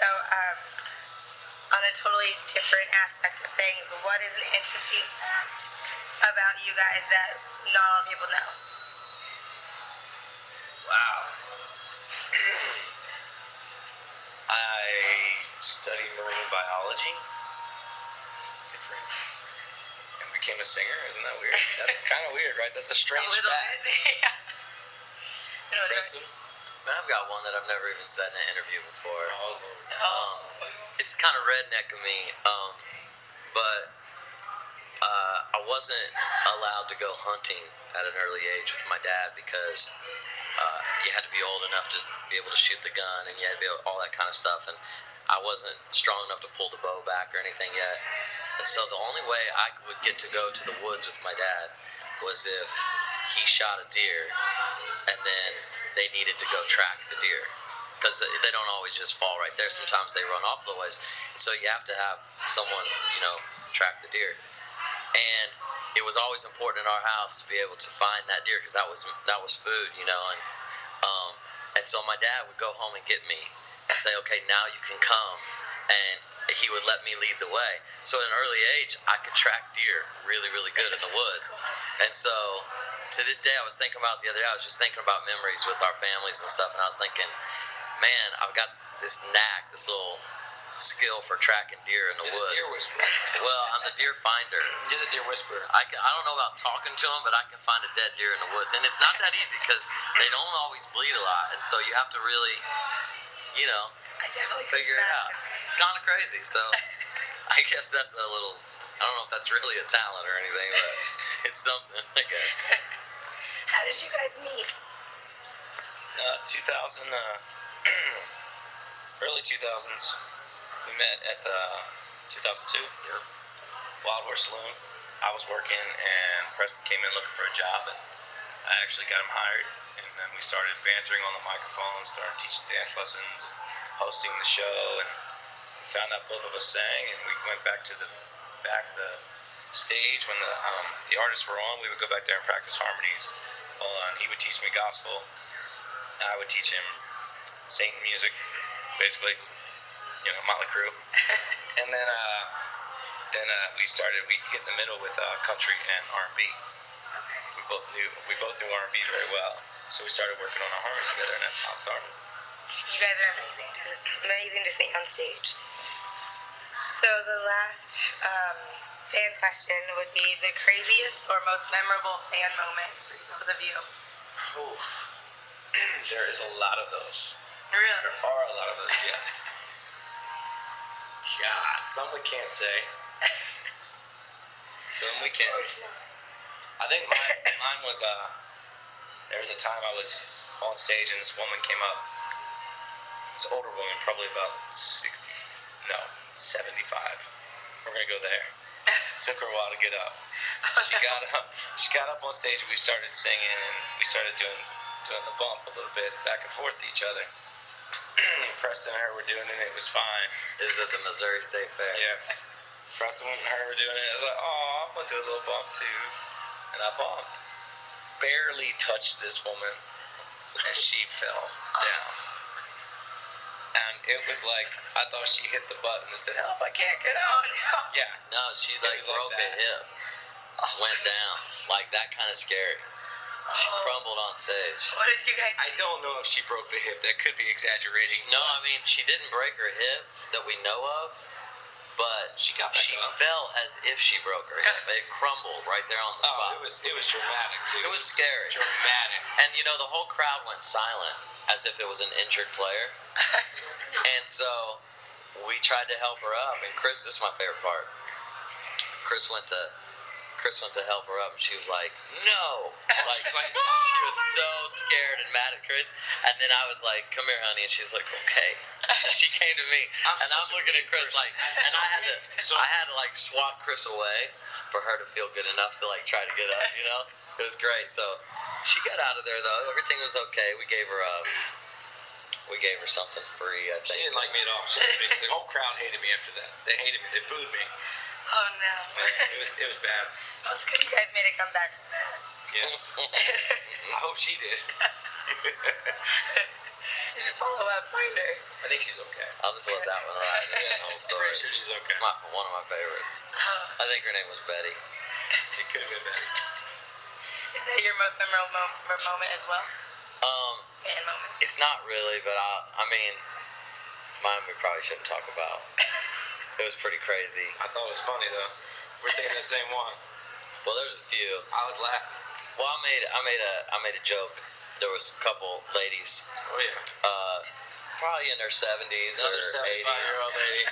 So, on a totally different aspect of things, what is an interesting fact about you guys that not all people know? Wow. I studied marine biology. Different. And became a singer. Isn't that weird? That's kind of weird, right? That's a strange fact. Yeah. Preston? Man, I've got one that I've never even said in an interview before. Oh. It's kind of redneck of me, but I wasn't allowed to go hunting at an early age with my dad because you had to be old enough to be able to shoot the gun, and you had to be able, all that kind of stuff. And I wasn't strong enough to pull the bow back or anything yet. And so the only way I would get to go to the woods with my dad was if he shot a deer, and then they needed to go track the deer. Because they don't always just fall right there. Sometimes they run off the ways. So you have to have someone, track the deer. And it was always important in our house to be able to find that deer because that was food, And so my dad would go home and get me and say, okay, now you can come. And he would let me lead the way. So at an early age, I could track deer really, really good in the woods. And so to this day, I was thinking about the other day, I was just thinking about memories with our families and stuff. And I was thinking, man, I've got this knack, this little skill for tracking deer in the woods. You're the deer whisperer. Well, I'm the deer finder. You're the deer whisperer. I don't know about talking to them, but I can find a dead deer in the woods. And it's not that easy because they don't always bleed a lot. And so you have to really, I definitely figure it out. It's kind of crazy. So I guess that's a little, I don't know if that's really a talent or anything, but it's something, I guess. How did you guys meet? 2000, early 2000s. We met at the 2002 Wild Horse Saloon. I was working, and Preston came in looking for a job, and I actually got him hired. And then we started bantering on the microphone, started teaching dance lessons, and hosting the show, and we found out both of us sang, and we went back to the back of the stage when the artists were on. We would go back there and practice harmonies. And he would teach me gospel. I would teach him Satan music, basically, Motley Crue. And then we get in the middle with country and R&B. We both knew R&B very well, so we started working on our harmonies together, and that's how it started. You guys are amazing. It's amazing to see on stage. So the last fan question would be the craziest or most memorable fan moment for both of you. Oof. There is a lot of those. Really? There are a lot of those, yes. God, some we can't say. Some we can. I think mine was, there was a time I was on stage and this woman came up. This older woman, probably about 75. We're going to go there. Took her a while to get up. She got up on stage and we started singing and we started doing the bump a little bit back and forth to each other. Preston and her were doing it, it was fine. It was at the Missouri State Fair. Yes. Preston and her were doing it. I was like, oh, I'm going to do a little bump too. And I bumped. Barely touched this woman and she fell down. And it was like, I thought she hit the button and said, help, I can't get out. Yeah. No, she broke a hip. Went down. Like that kind of scary. She crumbled on stage. What did you guys do? I don't know if she broke the hip. That could be exaggerating. No, I mean, she didn't break her hip that we know of, but she fell as if she broke her hip. It crumbled right there on the spot. It was dramatic, too. It was scary. Dramatic. And, the whole crowd went silent as if it was an injured player. And so we tried to help her up. And Chris, this is my favorite part. Chris went to help her up, and she was like, no. Like she was so scared and mad at Chris. And then I was like, come here, honey. And she's like, okay. And she came to me, and I'm looking at Chris like, and I had to like swat Chris away for her to feel good enough to like try to get up, It was great. So she got out of there though. Everything was okay. We gave her something free, I think. She didn't like me at all. The whole crowd hated me after that. They hated me. They booed me. Oh no. It was bad. Well, it's good you guys made a comeback from that. Yes. I hope she did. You should follow up, find her. I think she's okay. I'll just let that one ride. Yeah, I'm I'm sorry. pretty sure she's okay. It's one of my favorites. Oh. I think her name was Betty. It could have been better. Is that your most memorable moment as well? Fan moment. It's not really, but I mean, mine we probably shouldn't talk about. It was pretty crazy. I thought it was funny though. We're thinking the same one. Well, there's a few. I was laughing. Well, I made a joke. There was a couple ladies, Oh yeah. probably in their 70s Another or 75-year-old 80s. lady.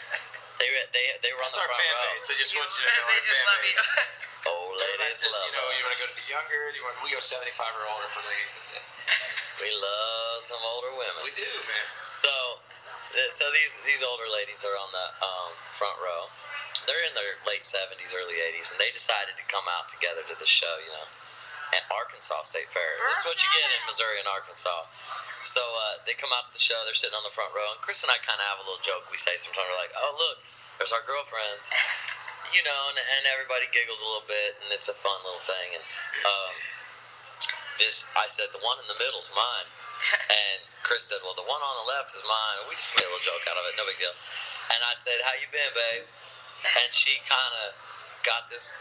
They were on That's the our front fan row. base. I just want you to know They our just fan love base. you. Old ladies Says, love you know, you want to go to us. the younger? We go 75 or older for ladies. That's it. We love some older women. We do, man. So these older ladies are on the front row. They're in their late 70s, early 80s, and they decided to come out together to the show, you know, at Arkansas State Fair. This is what you get in Missouri and Arkansas. So they come out to the show. They're sitting on the front row, and Chris and I kind of have a little joke. We say sometimes, we're like, "Oh, look, there's our girlfriends," you know, and everybody giggles a little bit, and it's a fun little thing. And I said, the one in the middle's mine. And Chris said, well, the one on the left is mine. And we just made a little joke out of it, no big deal. And I said, how you been, babe? And she kind of got this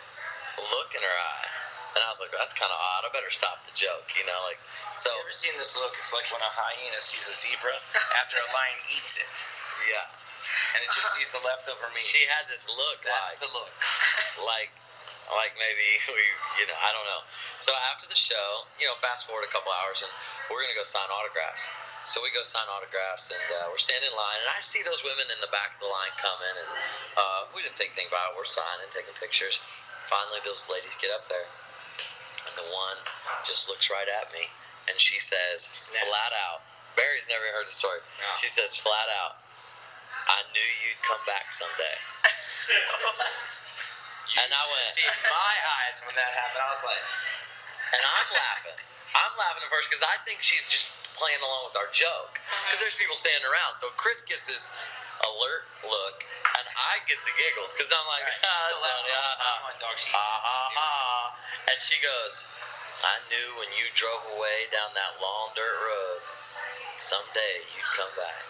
look in her eye. And I was like, that's kind of odd. I better stop the joke, you know? Like, so. You ever seen this look? It's like when a hyena sees a zebra after a lion eats it. Yeah. And it just sees the leftover meat. She had this look. That's the look. Like maybe we, you know, I don't know. So after the show, you know, fast forward a couple hours, and we're going to go sign autographs. So we go sign autographs, and we're standing in line, and I see those women in the back of the line coming, and we didn't think anything about it. We're signing, taking pictures. Finally, those ladies get up there, and the one just looks right at me, and she says flat out, Barry's never heard the story. No. She says flat out, I knew you'd come back someday. And I went, see my eyes when that happened. I was like, and I'm laughing. I'm laughing at first because I think she's just playing along with our joke. Because there's people standing around. So Chris gets this alert look, and I get the giggles because I'm like, that's funny. And she goes, I knew when you drove away down that long dirt road, someday you'd come back.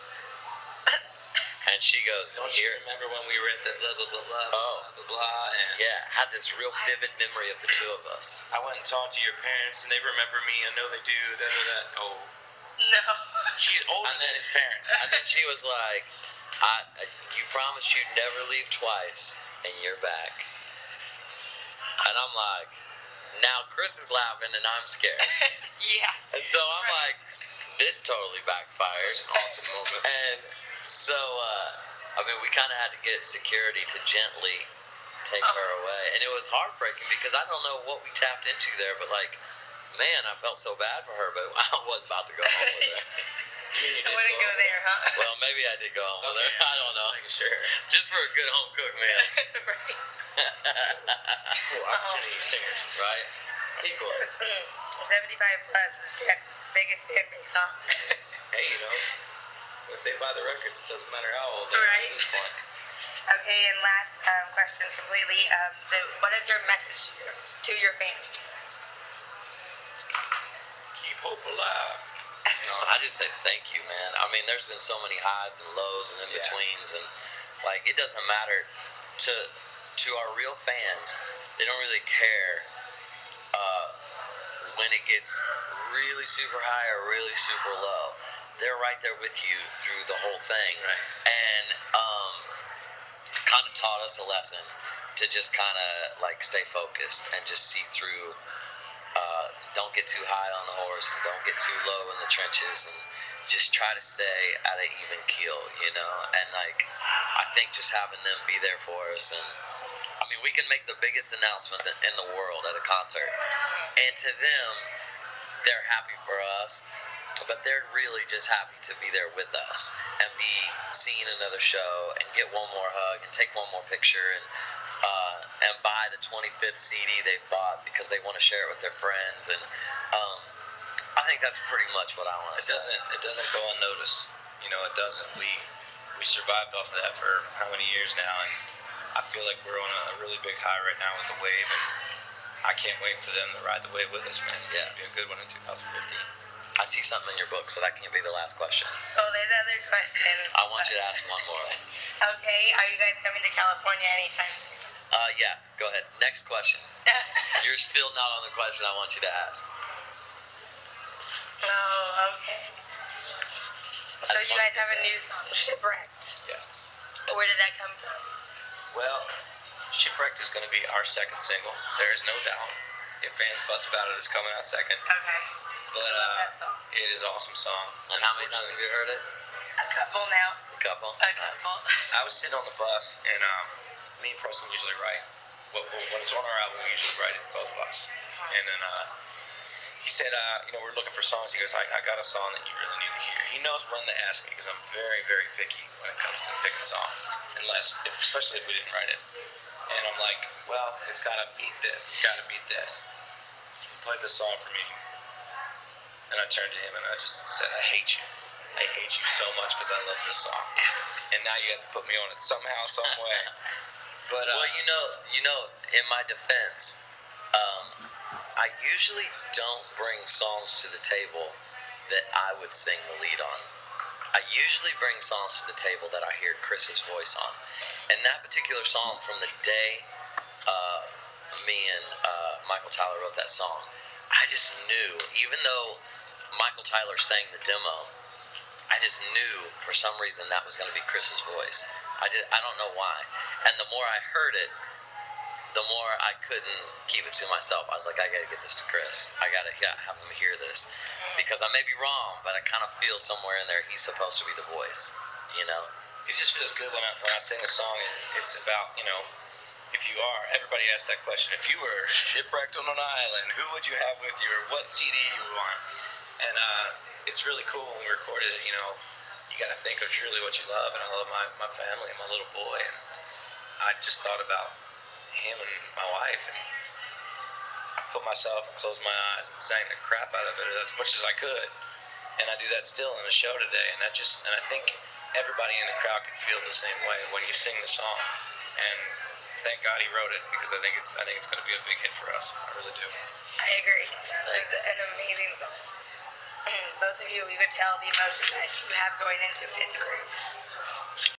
And she goes, don't you remember when we were at the blah, blah, blah, blah, oh. blah, blah, blah, and yeah, had this real vivid memory of the two of us. I went and talked to your parents, and they remember me. I know they do. Oh. No. She's older than his parents. And then she was like, you promised you'd never leave twice, and you're back. And I'm like, now Chris is laughing, and I'm scared. Yeah. And so I'm like, this totally backfired. Such an awesome moment. And so, I mean, we kind of had to get security to gently take her away. And it was heartbreaking because I don't know what we tapped into there, but like, man, I felt so bad for her, but I wasn't about to go home with her. I wouldn't go there, huh? Well, maybe I did go home with her. I don't know. Sure. Just for a good home cooked meal. Right. Opportunity singers. Right? Equal. 75 plus is the biggest fan base, huh? Hey, you know, if they buy the records, it doesn't matter how old they are Right. at this point. Okay, and last question completely. What is your message to your fans? Keep hope alive. No, I just say thank you, man. I mean, there's been so many highs and lows and in-betweens, and, like, it doesn't matter to our real fans. They don't really care when it gets really super high or really super low. They're right there with you through the whole thing. Right. And kind of taught us a lesson to just kind of, like, stay focused and just see through. Don't get too high on the horse, and don't get too low in the trenches, and just try to stay at an even keel, you know. And like, I think just having them be there for us, and I mean, we can make the biggest announcements in the world at a concert, and to them, they're happy for us, but they're really just happy to be there with us and be seeing another show and get one more hug and take one more picture and buy the 25th CD they've bought because they want to share it with their friends. And I think that's pretty much what I want to say. It doesn't go unnoticed. You know, it doesn't. We survived off of that for how many years now, and I feel like we're on a really big high right now with the wave, and I can't wait for them to ride the wave with us, man. It's going to be a good one in 2015. I see something in your book, so that can't be the last question. Oh, there's other questions. I want you to ask one more. Okay, are you guys coming to California anytime soon? Yeah, go ahead. Next question. You're still not on the question I want you to ask. Oh, okay. So you guys have a new song, Shipwrecked. Yes. Where did that come from? Well, Shipwrecked is going to be our second single. There is no doubt. If fans butts about it, it's coming out second. Okay. But I love that song. it is an awesome song. And how many times have you heard it? A couple now. A couple? A couple. I was sitting on the bus, and me and Preston usually write. When it's on our album, we usually write it, both of us. And then he said, we're looking for songs. He goes, I got a song that you really need to hear. He knows when to ask me because I'm very, very picky when it comes to picking songs, especially if we didn't write it. And I'm like, well, it's got to beat this. It's got to beat this. He played this song for me. And I turned to him and I just said, I hate you. I hate you so much because I love this song. And now you have to put me on it somehow, some way. But well, you know, in my defense, I usually don't bring songs to the table that I would sing the lead on. I usually bring songs to the table that I hear Chris's voice on. And that particular song, from the day me and Michael Tyler wrote that song, I just knew, even though Michael Tyler sang the demo, I just knew for some reason that was going to be Chris's voice. I don't know why. And the more I heard it, the more I couldn't keep it to myself. I was like, I got to get this to Chris. I got to have him hear this. Because I may be wrong, but I kind of feel somewhere in there he's supposed to be the voice, you know? It just feels good when I sing a song. It's about, if you are, everybody asks that question. If you were shipwrecked on an island, who would you have with you, or what CD you would want? And it's really cool when we recorded it, you got to think of truly what you love. And I love my family and my little boy. And I just thought about him and my wife. And I put myself and closed my eyes and sang the crap out of it as much as I could. And I do that still in the show today. And I think everybody in the crowd can feel the same way when you sing the song. And thank God he wrote it, because I think it's going to be a big hit for us. I really do. I agree. It's an amazing song. Both of you could tell the emotion that you have going into it. It's great.